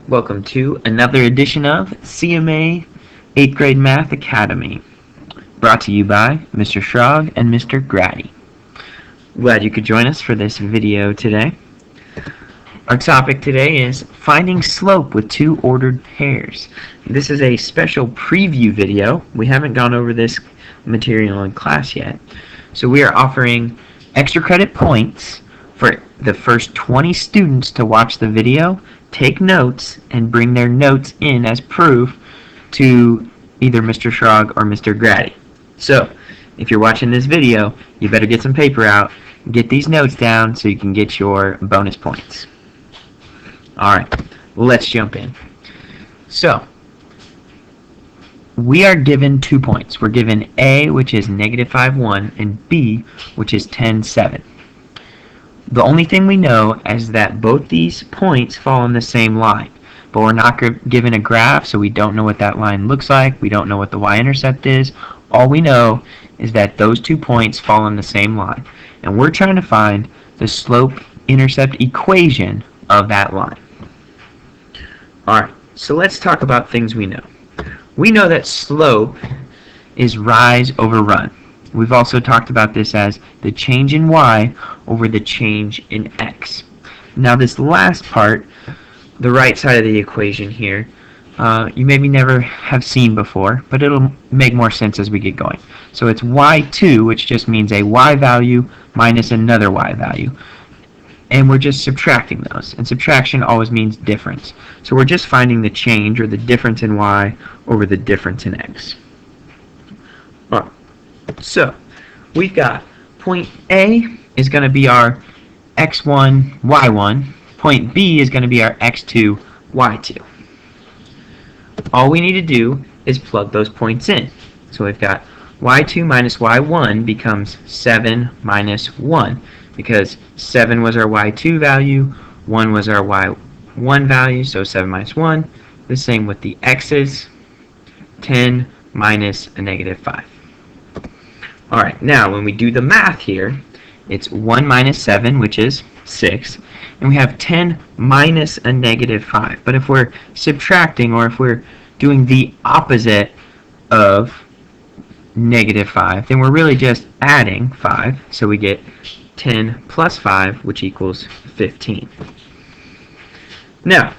Welcome to another edition of CMA 8th Grade Math Academy, brought to you by Mr. Schrog and Mr. Grady. Glad you could join us for this video today. Our topic today is finding slope with two ordered pairs. This is a special preview video. We haven't gone over this material in class yet. So we are offering extra credit points for the first 20 students to watch the video, take notes, and bring their notes in as proof to either Mr. Schrog or Mr. Grady. So, if you're watching this video, you better get some paper out, get these notes down so you can get your bonus points. Alright, let's jump in. So, we are given 2 points. We're given A, which is negative 5, 1, and B, which is 10, 7. The only thing we know is that both these points fall on the same line, but we're not given a graph, so we don't know what that line looks like. We don't know what the y-intercept is. All we know is that those 2 points fall on the same line, and we're trying to find the slope-intercept equation of that line. Alright, so let's talk about things we know. We know that slope is rise over run. We've also talked about this as the change in y over the change in x. Now this last part, the right side of the equation here, you maybe never have seen before, but it'll make more sense as we get going. So it's y2, which just means a y value minus another y value. And we're just subtracting those. And subtraction always means difference. So we're just finding the change, or the difference in y over the difference in x. Alright. So, we've got point A is going to be our x1, y1. Point B is going to be our x2, y2. All we need to do is plug those points in. So we've got y2 minus y1 becomes 7 minus 1, because 7 was our y2 value, 1 was our y1 value, so 7 minus 1. The same with the x's, 10 minus a negative 5. Alright, now when we do the math here, it's 1 minus 7, which is 6, and we have 10 minus a negative 5. But if we're subtracting, or if we're doing the opposite of negative 5, then we're really just adding 5, so we get 10 plus 5, which equals 15. Now,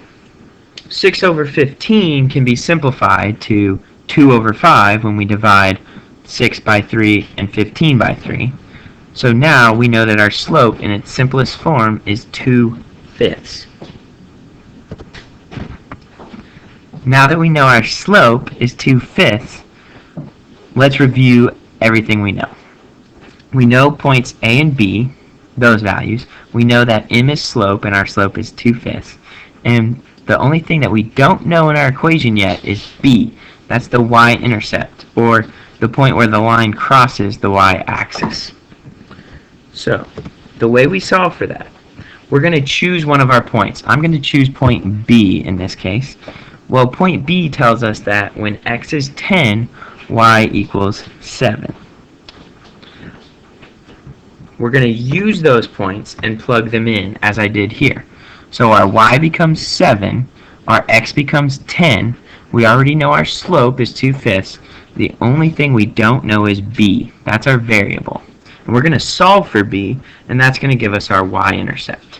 6 over 15 can be simplified to 2 over 5 when we divide 6 by 3 and 15 by 3. So now we know that our slope in its simplest form is 2/5. Now that we know our slope is 2/5, let's review everything we know. We know points A and B, those values. We know that M is slope and our slope is 2/5. And the only thing that we don't know in our equation yet is B. That's the y-intercept, or the point where the line crosses the y-axis. So, the way we solve for that, we're going to choose one of our points. I'm going to choose point B in this case. Well, point B tells us that when x is 10, y equals 7. We're going to use those points and plug them in as I did here. So our y becomes 7, our x becomes 10. We already know our slope is 2/5. The only thing we don't know is B. That's our variable. And we're going to solve for B, and that's going to give us our y-intercept.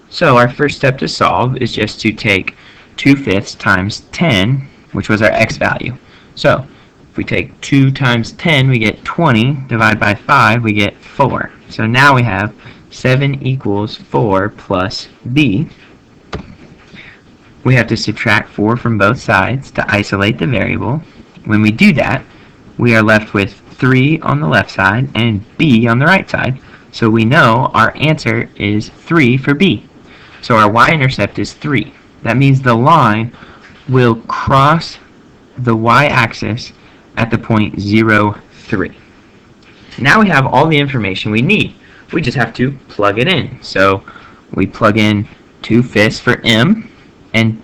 So our first step to solve is just to take 2/5 times 10, which was our x value. So if we take 2 times 10, we get 20. Divide by 5, we get 4. So now we have 7 equals 4 plus B. We have to subtract 4 from both sides to isolate the variable. When we do that, we are left with 3 on the left side and B on the right side. So we know our answer is 3 for B. So our y-intercept is 3. That means the line will cross the y-axis at the point 0, 3. Now we have all the information we need. We just have to plug it in. So we plug in 2/5 for M and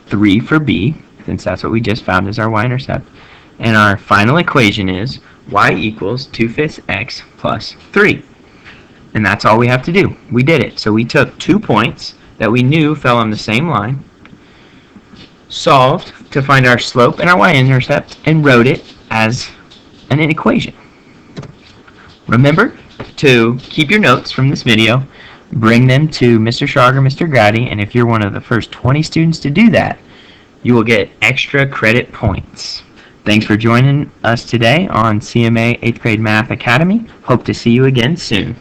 3 for B, since that's what we just found as our y-intercept. And our final equation is y equals 2/5 x plus 3. And that's all we have to do. We did it. So we took 2 points that we knew fell on the same line, solved to find our slope and our y-intercept and wrote it as an equation. Remember to keep your notes from this video, bring them to Mr. Schrager, Mr. Grady, and if you're one of the first 20 students to do that, you will get extra credit points. Thanks for joining us today on CMA 8th Grade Math Academy. Hope to see you again soon.